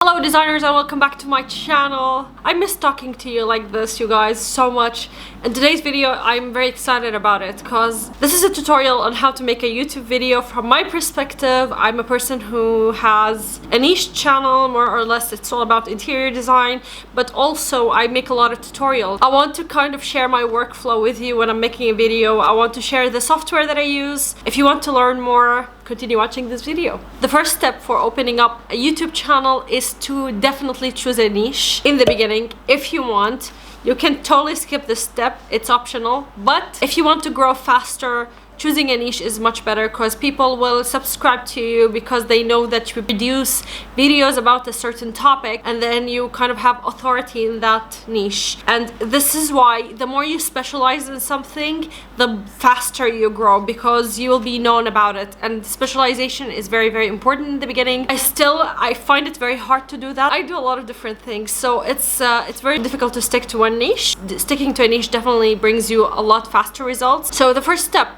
Hello designers and welcome back to my channel. I miss talking to you like this, you guys, so much. In today's video I'm very excited about it because this is a tutorial on how to make a YouTube video from my perspective. I'm a person who has a niche channel, more or less. It's all about interior design, but also I make a lot of tutorials. I want to kind of share my workflow with you when I'm making a video. I want to share the software that I use. If you want to learn more, continue watching this video. The first step for opening up a YouTube channel is to definitely choose a niche in the beginning. If you want, you can totally skip this step, it's optional, but if you want to grow faster, choosing a niche is much better because people will subscribe to you because they know that you produce videos about a certain topic and then you kind of have authority in that niche. And this is why the more you specialize in something, the faster you grow because you will be known about it. And specialization is very, very important in the beginning. I find it very hard to do that. I do a lot of different things, so it's very difficult to stick to one niche. Sticking to a niche definitely brings you a lot faster results. So the first step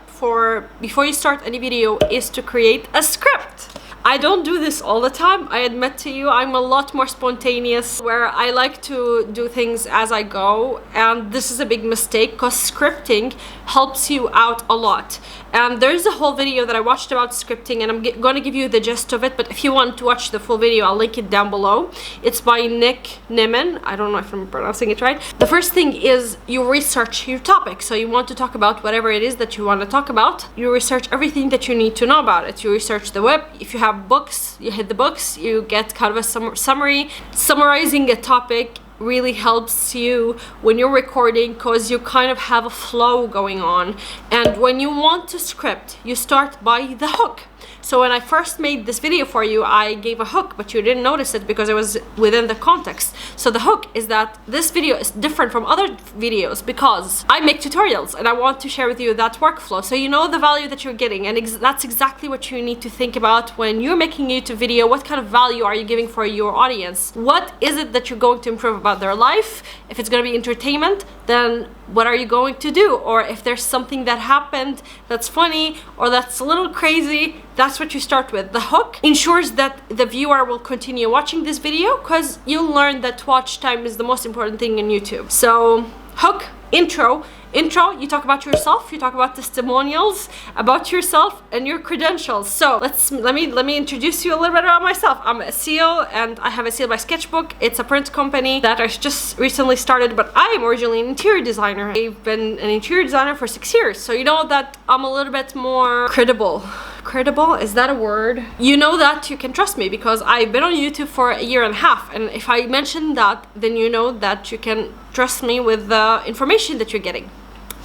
before you start any video is to create a script. I don't do this all the time, I admit to you. I'm a lot more spontaneous, where I like to do things as I go, and this is a big mistake because scripting helps you out a lot. And there's a whole video that I watched about scripting and I'm going to give you the gist of it, but if you want to watch the full video, I'll link it down below. It's by Nick Nieman. I don't know if I'm pronouncing it right. The first thing is you research your topic. So you want to talk about whatever it is that you want to talk about. You research everything that you need to know about it. You research the web. If you have books, you hit the books. You get kind of a summary. Summarizing a topic really helps you when you're recording because you kind of have a flow going on. And when you want to script, you start by the hook. So when I first made this video for you, I gave a hook, but you didn't notice it because it was within the context. So the hook is that this video is different from other videos because I make tutorials and I want to share with you that workflow. So you know the value that you're getting, and that's exactly what you need to think about when you're making a YouTube video. What kind of value are you giving for your audience? What is it that you're going to improve about their life? If it's going to be entertainment, then what are you going to do? Or if there's something that happened that's funny or that's a little crazy, that's what you start with. The hook ensures that the viewer will continue watching this video because you'll learn that watch time is the most important thing in YouTube. So hook, intro, you talk about yourself, you talk about testimonials about yourself and your credentials. So let me introduce you a little bit about myself. I'm a CEO and I have a seal by Sketchbook. It's a print company that I just recently started, but I am originally an interior designer. I've been an interior designer for 6 years, so you know that I'm a little bit more credible. Credible, is that a word? You know that you can trust me because I've been on YouTube for 1.5 years, and if I mention that, then you know that you can trust me with the information that you're getting.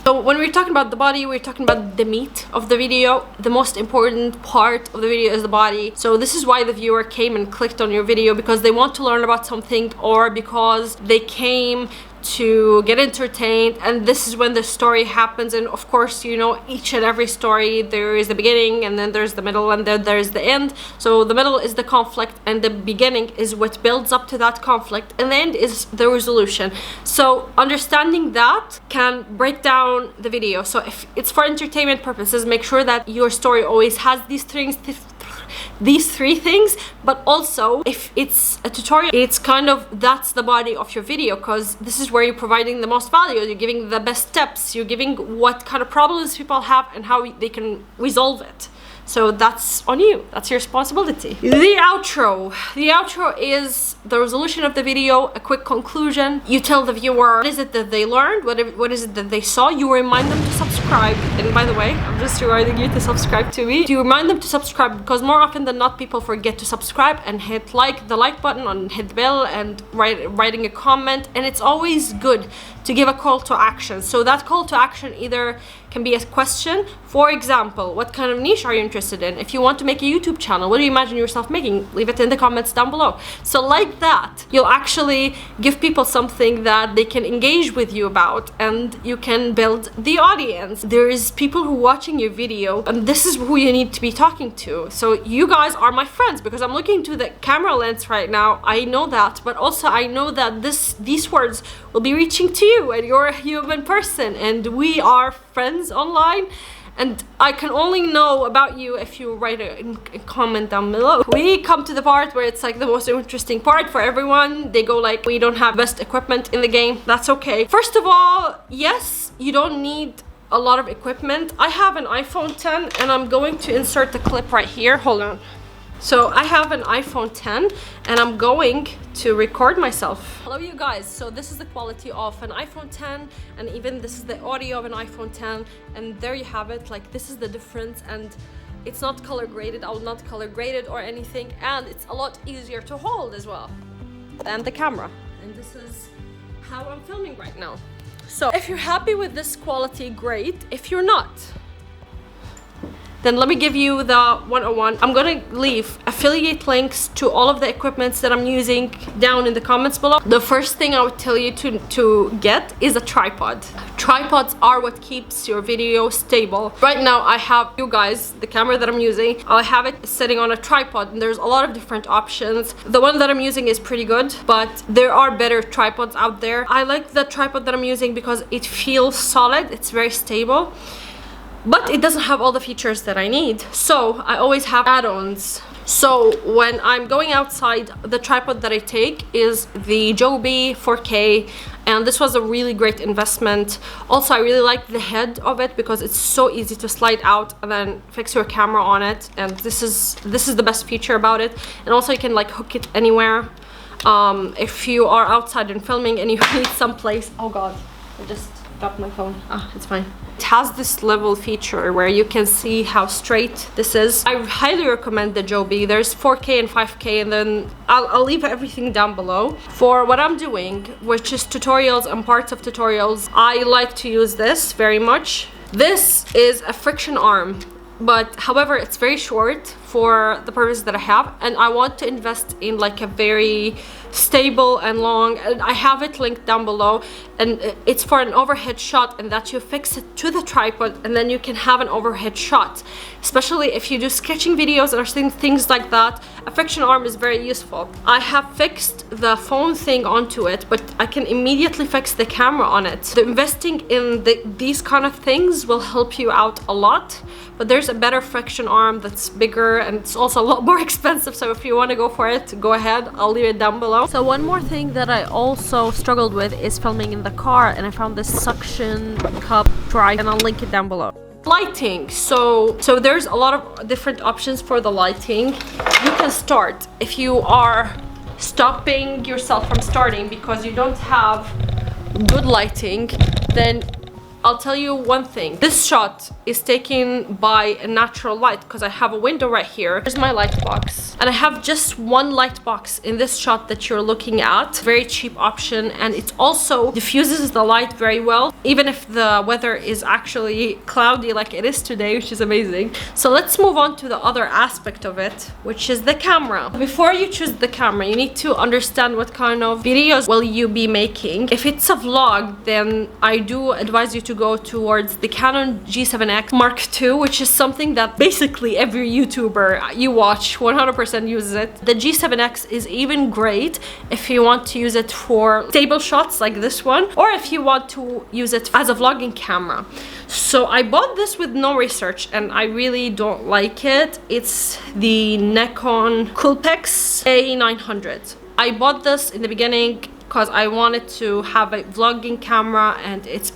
So when we're talking about the body, we're talking about the meat of the video. The most important part of the video is the body. So this is why the viewer came and clicked on your video, because they want to learn about something or because they came to get entertained, and this is when the story happens. And of course, you know, each and every story, there is the beginning and then there's the middle and then there's the end. So the middle is the conflict and the beginning is what builds up to that conflict, and the end is the resolution. So understanding that can break down the video. So if it's for entertainment purposes, make sure that your story always has these three things, but also if it's a tutorial, it's kind of, that's the body of your video, because this is where you're providing the most value. You're giving the best steps, you're giving what kind of problems people have and how they can resolve it. So that's on you, that's your responsibility. The outro is the resolution of the video, a quick conclusion. You tell the viewer what is it that they learned, what is it that they saw. You remind them to subscribe. And by the way, I'm just reminding you to subscribe to me. You remind them to subscribe because more often than not, people forget to subscribe and hit the like button and hit the bell and writing a comment. And it's always good to give a call to action. So that call to action either can be a question. For example, what kind of niche are you interested in? If you want to make a YouTube channel, what do you imagine yourself making? Leave it in the comments down below. So like that, you'll actually give people something that they can engage with you about, and you can build the audience. There is people who are watching your video, and this is who you need to be talking to. So you guys are my friends because I'm looking to the camera lens right now. I know that, but also I know that these words will be reaching to you, and you're a human person, and we are friends online. And I can only know about you if you write a comment down below. We come to the part where it's like the most interesting part for everyone. They go like, we don't have best equipment in the game. That's okay. First of all, yes, you don't need a lot of equipment. I have an iPhone 10 and I'm going to insert the clip right here. Hold on. So I have an iPhone 10 and I'm going to record myself. Hello you guys, so this is the quality of an iPhone 10 and even this is the audio of an iPhone 10, and there you have it. Like, this is the difference, and it's not color graded. I will not color grade it or anything, and it's a lot easier to hold as well than the camera. And this is how I'm filming right now. So if you're happy with this quality, great. If you're not, then let me give you the 101. I'm gonna leave affiliate links to all of the equipments that I'm using down in the comments below. The first thing I would tell you to get is a tripod. Tripods are what keeps your video stable. Right now I have, you guys, the camera that I'm using, I have it sitting on a tripod, and there's a lot of different options. The one that I'm using is pretty good, but there are better tripods out there. I like the tripod that I'm using because it feels solid, it's very stable, but it doesn't have all the features that I need. So I always have add-ons. So when I'm going outside, the tripod that I take is the Joby 4K, and this was a really great investment. Also, I really like the head of it because it's so easy to slide out and then fix your camera on it, and this is the best feature about it. And also you can like hook it anywhere. If you are outside and filming and you need someplace, oh god, I just dropped my phone. It's fine. It has this level feature where you can see how straight this is. I highly recommend the Joby. There's 4K and 5K, and then I'll leave everything down below. For what I'm doing, which is tutorials and parts of tutorials, I like to use this very much. This is a Friciton Arm, but however it's very short for the purpose that I have, and I want to invest in like a very stable and long, and I have it linked down below, and it's for an overhead shot, and that you fix it to the tripod and then you can have an overhead shot, especially if you do sketching videos or things like that. A Friciton Arm is very useful. I have fixed the phone thing onto it, but I can immediately fix the camera on it. So investing in these kind of things will help you out a lot, but there's a better Friciton Arm that's bigger and it's also a lot more expensive, so if you want to go for it, go ahead. I'll leave it down below. So one more thing that I also struggled with is filming in the car, and I found this suction cup drive, and I'll link it down below. Lighting. So there's a lot of different options for the lighting. You can start if you are stopping yourself from starting because you don't have good lighting, then I'll tell you one thing. This shot is taken by a natural light because I have a window right here. Here's my light box, and I have just one light box in this shot that you're looking at. Very cheap option, and it also diffuses the light very well, even if the weather is actually cloudy like it is today, which is amazing. So let's move on to the other aspect of it, which is the camera. Before you choose the camera, you need to understand what kind of videos will you be making. If it's a vlog, then I do advise you to go towards the Canon G7X Mark II, which is something that basically every YouTuber you watch 100% uses it. The G7X is even great if you want to use it for stable shots like this one, or if you want to use it as a vlogging camera. So I bought this with no research and I really don't like it. It's the Nikon Coolpix A900. I bought this in the beginning because I wanted to have a vlogging camera, and it's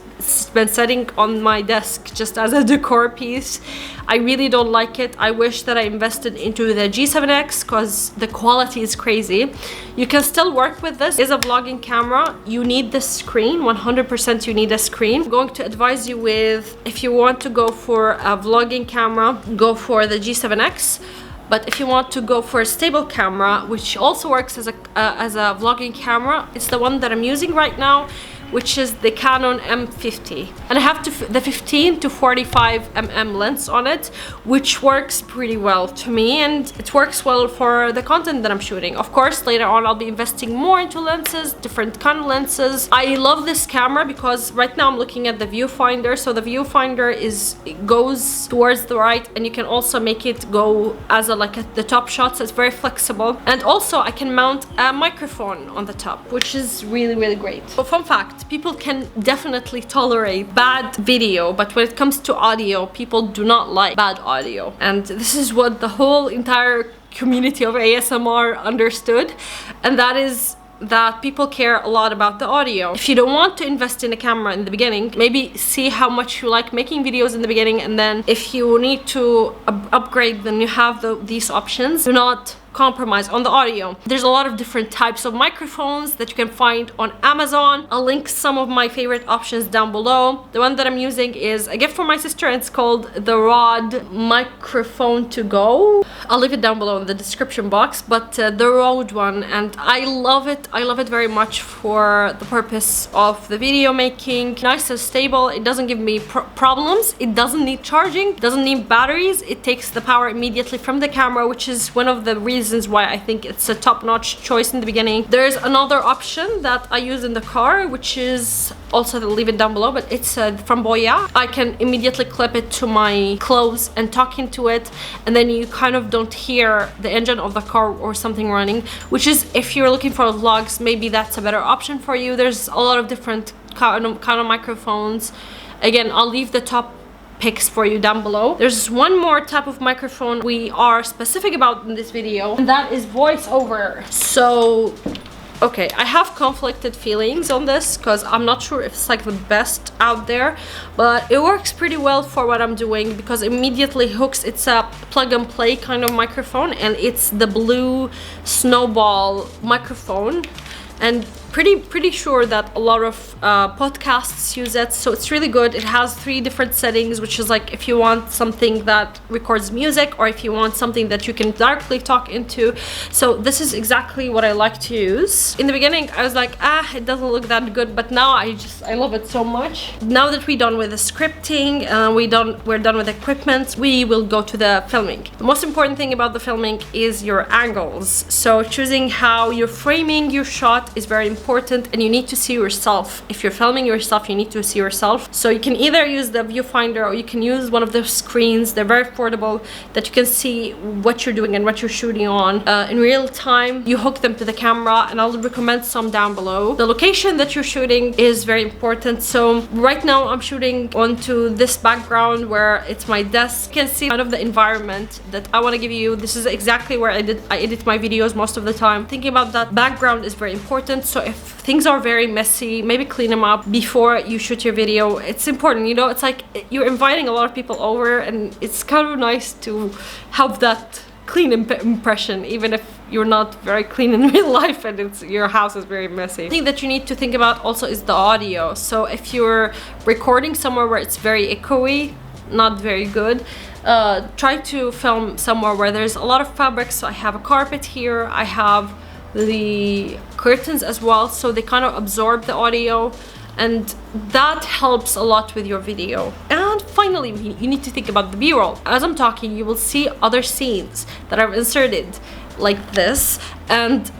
been sitting on my desk just as a decor piece. I really don't like it. I wish that I invested into the G7X because the quality is crazy. You can still work with this. It's a vlogging camera. You need the screen, 100% you need a screen. I'm going to advise you with, if you want to go for a vlogging camera, go for the G7X. But if you want to go for a stable camera, which also works as a vlogging camera, it's the one that I'm using right now, which is the Canon M50. And I have the 15 to 45 mm lens on it, which works pretty well to me, and it works well for the content that I'm shooting. Of course, later on I'll be investing more into lenses, different kind of lenses. I love this camera because right now I'm looking at the viewfinder. So the viewfinder goes towards the right, and you can also make it go as like at the top shot, so it's very flexible. And also I can mount a microphone on the top, which is really, really great. So fun fact, that people can definitely tolerate bad video, but when it comes to audio, people do not like bad audio. And this is what the whole entire community of ASMR understood, and that is that people care a lot about the audio. If you don't want to invest in a camera in the beginning, maybe see how much you like making videos in the beginning, and then if you need to upgrade, then you have these options. Do not compromise on the audio. There's a lot of different types of microphones that you can find on Amazon. I'll link some of my favorite options down below. The one that I'm using is a gift from my sister, and it's called the Rode Microphone to Go. I'll leave it down below in the description box, but the Rode one, and I love it. I love it very much for the purpose of the video making. Nice and stable. It doesn't give me problems. It doesn't need charging. It doesn't need batteries. It takes the power immediately from the camera, which is one of the reasons why I think it's a top-notch choice in the beginning. There's another option that I use in the car, which is also, I'll leave it down below, but it's from Boya. I can immediately clip it to my clothes and talk into it, and then you kind of don't hear the engine of the car or something running, which is, if you're looking for vlogs, maybe that's a better option for you. There's a lot of different kind of microphones. Again, I'll leave the top picks for you down below. There's one more type of microphone we are specific about in this video, and that is VoiceOver. So okay, I have conflicted feelings on this because I'm not sure if it's like the best out there, but it works pretty well for what I'm doing because it immediately hooks. It's a plug and play kind of microphone, and it's the blue Snowball microphone, and pretty sure that a lot of podcasts use it, so it's really good. It has 3 different settings, which is like if you want something that records music, or if you want something that you can directly talk into. So this is exactly what I like to use. In the beginning I was like, it doesn't look that good, but now I love it so much. Now that we're done with the scripting, we're done with equipment, we will go to the filming. The most important thing about the filming is your angles. So choosing how you're framing your shot is very important, and you need to see yourself. If you're filming yourself, you need to see yourself. So you can either use the viewfinder, or you can use one of the screens. They're very affordable, that you can see what you're doing and what you're shooting on in real time. You hook them to the camera, and I'll recommend some down below. The location that you're shooting is very important. So right now I'm shooting onto this background where it's my desk. You can see kind of the environment that I want to give you. This is exactly where I edit my videos most of the time. Thinking about that background is very important. So if things are very messy, maybe clean them up before you shoot your video. It's important, you know, it's like you're inviting a lot of people over, and it's kind of nice to have that clean impression, even if you're not very clean in real life and your house is very messy. The thing that you need to think about also is the audio. So if you're recording somewhere where it's very echoey, not very good, try to film somewhere where there's a lot of fabric. So I have a carpet here, I have the curtains as well, so they kind of absorb the audio, and that helps a lot with your video. And finally, you need to think about the b-roll. As I'm talking, you will see other scenes that I've inserted like this, and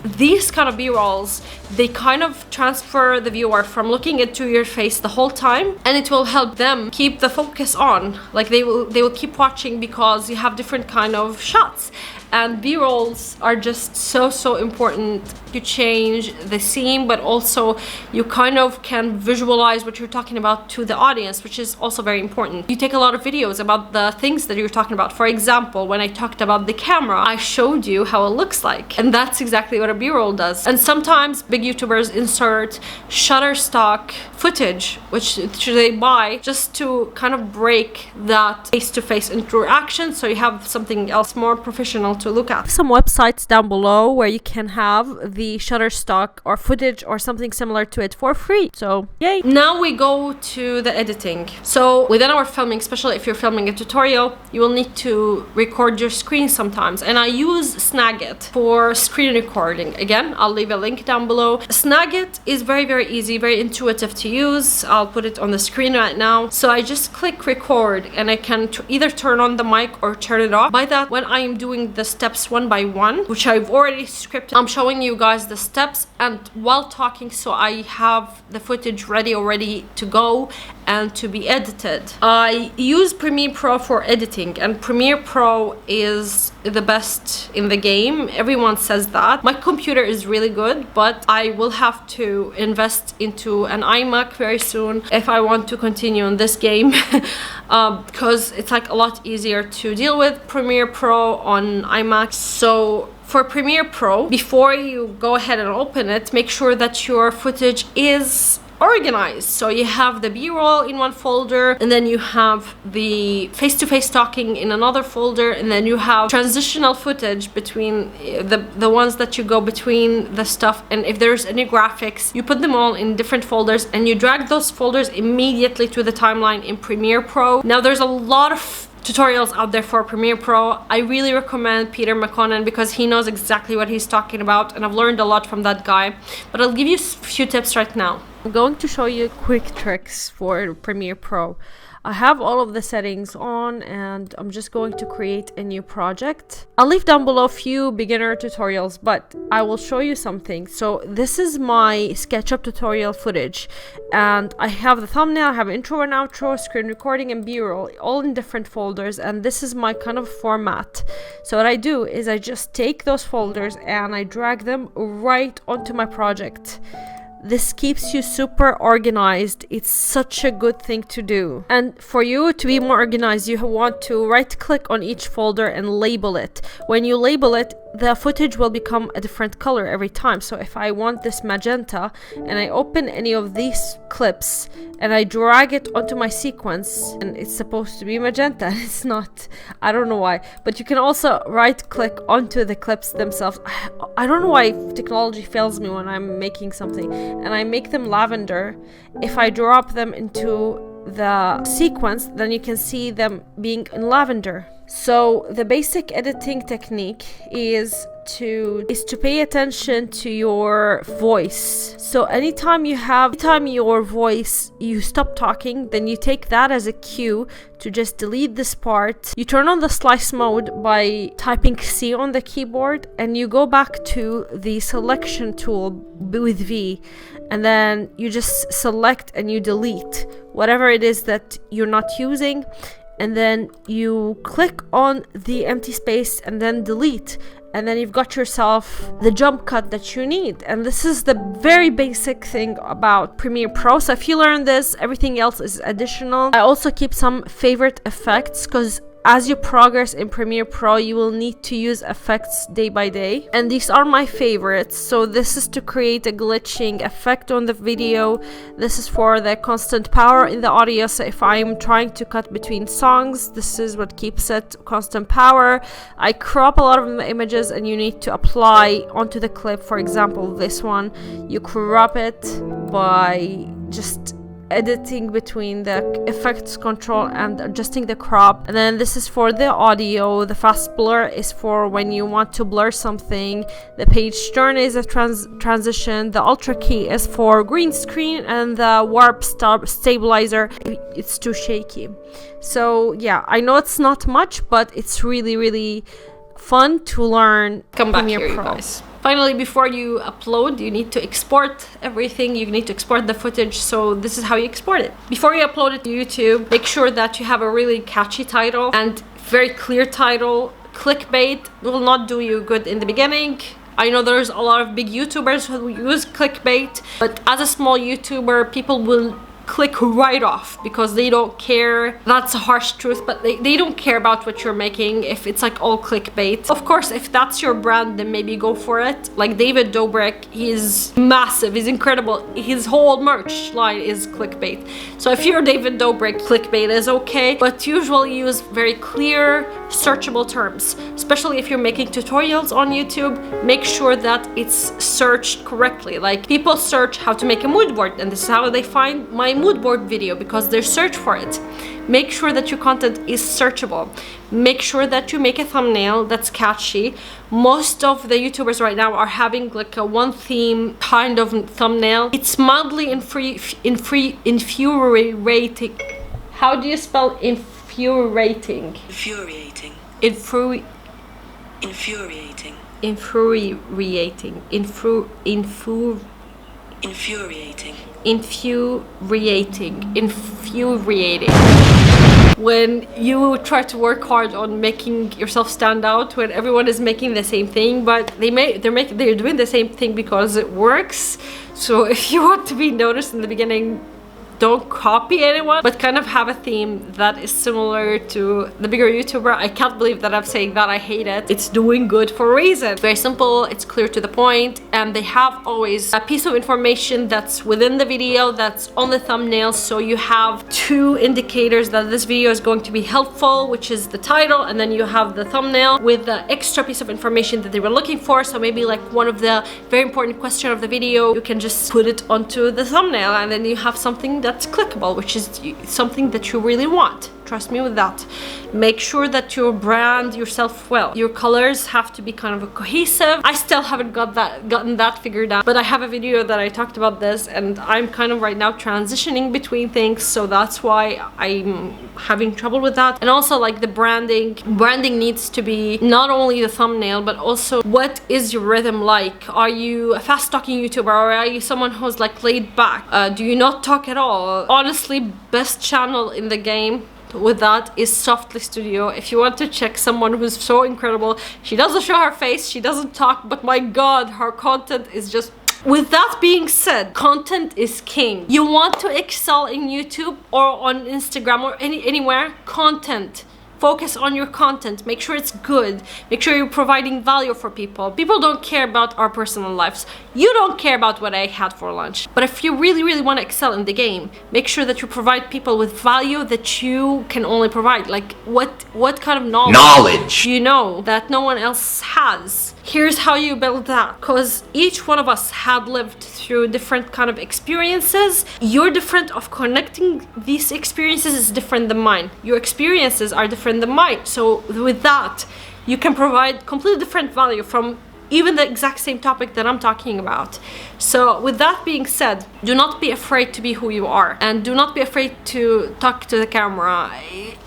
these kind of b-rolls, they kind of transfer the viewer from looking into your face the whole time, and it will help them keep the focus on. Like they will keep watching because you have different kind of shots. And b-rolls are just so important to change the scene, but also you kind of can visualize what you're talking about to the audience, which is also very important. You take a lot of videos about the things that you're talking about. For example, when I talked about the camera, I showed you how it looks like, and that's exactly what a b-roll does. And sometimes big YouTubers insert Shutterstock footage, which they buy just to kind of break that face-to-face interaction, so you have something else more professional to look at. Some websites down below where you can have the Shutterstock or footage or something similar to it for free. So yay! Now we go to the editing. So within our filming, especially if you're filming a tutorial, you will need to record your screen sometimes, and I use Snag-It for screen recording. Again, I'll leave a link down below. Snag-It is very easy, very intuitive to use. I'll put it on the screen right now. So I just click record, and I can either turn on the mic or turn it off. By that, when I am doing the steps one by one, which I've already scripted, I'm showing you guys the steps and while talking, so I have the footage ready already to go, and to be edited. I use Premiere Pro for editing, and Premiere Pro is the best in the game. Everyone says that. My computer is really good, but I will have to invest into an iMac very soon if I want to continue in this game because it's like a lot easier to deal with Premiere Pro on iMac. So for Premiere Pro, before you go ahead and open it, make sure that your footage is organized. So you have the B-roll in one folder, and then you have the face-to-face talking in another folder, and then you have transitional footage between the ones that you go between the stuff. And if there's any graphics, you put them all in different folders, and you drag those folders immediately to the timeline in Premiere Pro. Now there's a lot of tutorials out there for Premiere Pro. I really recommend Peter McConnen because he knows exactly what he's talking about, and I've learned a lot from that guy. But I'll give you a few tips right now. I'm going to show you quick tricks for Premiere Pro. I have all of the settings on, and I'm just going to create a new project. I'll leave down below a few beginner tutorials, but I will show you something. So this is my SketchUp tutorial footage, and I have the thumbnail, I have intro and outro, screen recording, and b-roll all in different folders, and this is my kind of format. So what I do is I just take those folders and I drag them right onto my project. This keeps you super organized. It's such a good thing to do. And for you to be more organized, you want to right click on each folder and label it. When you label it, the footage will become a different color every time. So if I want this magenta and I open any of these clips and I drag it onto my sequence, and it's supposed to be magenta, it's not, I don't know why, but you can also right click onto the clips themselves. I don't know why technology fails me when I'm making something, and I make them lavender. If I drop them into the sequence, then you can see them being in lavender. So the basic editing technique is to pay attention to your voice. So anytime your voice, you stop talking, then you take that as a cue to just delete this part. You turn on the slice mode by typing C on the keyboard, and you go back to the selection tool with V, and then you just select and you delete whatever it is that you're not using, and then you click on the empty space and then delete, and then you've got yourself the jump cut that you need. And this is the very basic thing about Premiere Pro. So if you learn this, everything else is additional. I also keep some favorite effects, because as you progress in Premiere Pro, you will need to use effects day by day, and these are my favorites. So this is to create a glitching effect on the video. This is for the constant power in the audio. So if I'm trying to cut between songs, this is what keeps it constant power. I crop a lot of the images, and you need to apply onto the clip. For example, this one, you crop it by just editing between the effects control and adjusting the crop. And then this is for the audio. The fast blur is for when you want to blur something. The page turn is a transition. The ultra key is for green screen, and the warp stabilizer, it's too shaky. So yeah, I know it's not much, but it's really fun to learn. Come back here, you guys. Finally, before you upload, you need to export everything. You need to export the footage. So this is how you export it. Before you upload it to YouTube, make sure that you have a really catchy title and very clear title. Clickbait will not do you good in the beginning. I know there's a lot of big YouTubers who use clickbait, but as a small YouTuber, people will click right off because they don't care. That's a harsh truth, but they don't care about what you're making if it's like all clickbait. Of course, if that's your brand, then maybe go for it. Like David Dobrik, he's massive, he's incredible. His whole merch line is clickbait. So if you're David Dobrik, clickbait is okay, but usually use very clear, searchable terms. Especially if you're making tutorials on YouTube, make sure that it's searched correctly. Like people search how to make a mood board, and this is how they find my mood board video, because they search for it. Make sure that your content is searchable. Make sure that you make a thumbnail that's catchy. Most of the YouTubers right now are having like a one theme kind of thumbnail. It's mildly infuriating. How do you spell infuriating? Infuriating. Infuriating. Infuriating. Infuriating. When you try to work hard on making yourself stand out, when everyone is making the same thing, but they're doing the same thing because it works. So if you want to be noticed in the beginning, don't copy anyone, but kind of have a theme that is similar to the bigger YouTuber. I can't believe that I'm saying that. I hate it. It's doing good for a reason. Very simple, it's clear to the point, and they have always a piece of information that's within the video, that's on the thumbnail, so you have two indicators that this video is going to be helpful, which is the title, and then you have the thumbnail with the extra piece of information that they were looking for. So maybe like one of the very important questions of the video, you can just put it onto the thumbnail, and then you have something that's clickable, which is something that you really want. Trust me with that. Make sure that you brand yourself well. Your colors have to be kind of cohesive. I still haven't gotten that figured out, but I have a video that I talked about this, and I'm kind of right now transitioning between things, so that's why I'm having trouble with that. And also like the branding needs to be not only the thumbnail, but also what is your rhythm like. Are you a fast talking YouTuber, or are you someone who's like laid back? Do you not talk at all? Honestly, best channel in the game with that is Softly Studio. If you want to check someone who's so incredible, she doesn't show her face, she doesn't talk, but my god, her content is just... With that being said, content is king. You want to excel in YouTube or on Instagram or anywhere, content. Focus on your content, make sure it's good, make sure you're providing value for people. People don't care about our personal lives. You don't care about what I had for lunch. But if you really want to excel in the game, make sure that you provide people with value that you can only provide. Like what kind of knowledge you know that no one else has. Here's how you build that, because each one of us had lived through different kind of experiences. Your different of connecting these experiences is different than mine. Your experiences are different than mine. So with that, you can provide completely different value from even the exact same topic that I'm talking about. So with that being said, do not be afraid to be who you are, and do not be afraid to talk to the camera.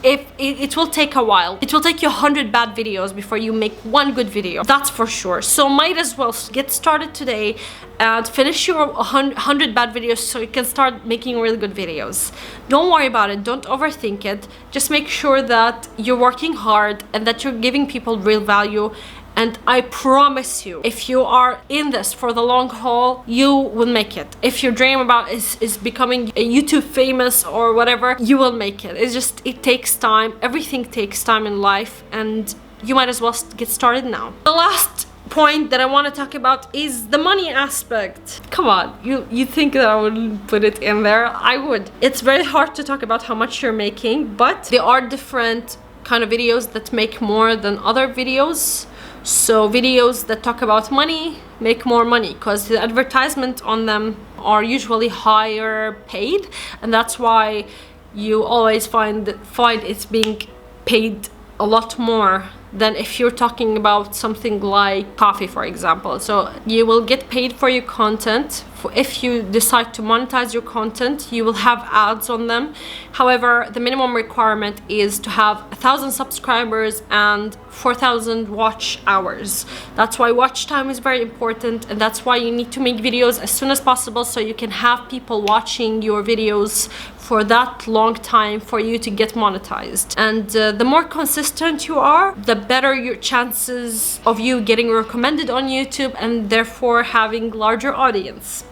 It will take a while. It will take you 100 bad videos before you make one good video. That's for sure. So might as well get started today and finish your 100 bad videos so you can start making really good videos. Don't worry about it. Don't overthink it. Just make sure that you're working hard and that you're giving people real value. And I promise you, if you are in this for the long haul, you will make it. If your dream about is becoming a YouTube famous or whatever, you will make it. It takes time. Everything takes time in life, and you might as well get started now. The last point that I want to talk about is the money aspect. Come on, you think that I wouldn't put it in there? I would. It's very hard to talk about how much you're making, but there are different kind of videos that make more than other videos. So videos that talk about money make more money because the advertisement on them are usually higher paid, and that's why you always find it's being paid a lot more than if you're talking about something like coffee, for example. So you will get paid for your content. If you decide to monetize your content, you will have ads on them. However, the minimum requirement is to have 1,000 subscribers and 4,000 watch hours. That's why watch time is very important, and that's why you need to make videos as soon as possible so you can have people watching your videos for that long time for you to get monetized. And the more consistent you are, the better your chances of you getting recommended on YouTube and therefore having larger audience.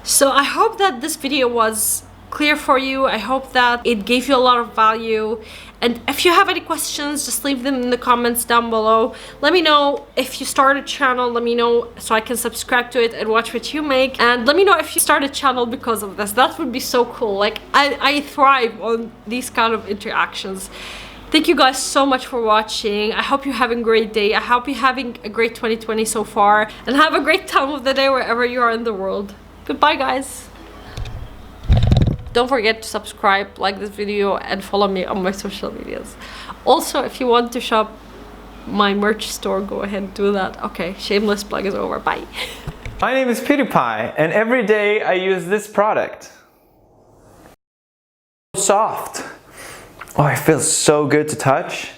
So I hope that this video was clear for you. I hope that it gave you a lot of value. And if you have any questions, just leave them in the comments down below. Let me know if you start a channel. Let me know so I can subscribe to it and watch what you make. And let me know if you start a channel because of this. That would be so cool. Like I thrive on these kind of interactions. Thank you guys so much for watching. I hope you're having a great day. I hope you're having a great 2020 so far. And have a great time of the day wherever you are in the world. Goodbye, guys. Don't forget to subscribe, like this video, and follow me on my social medias. Also, if you want to shop my merch store, go ahead and do that. Okay, shameless plug is over. Bye. My name is PewDiePie, and every day I use this product. Soft. Oh, it feels so good to touch.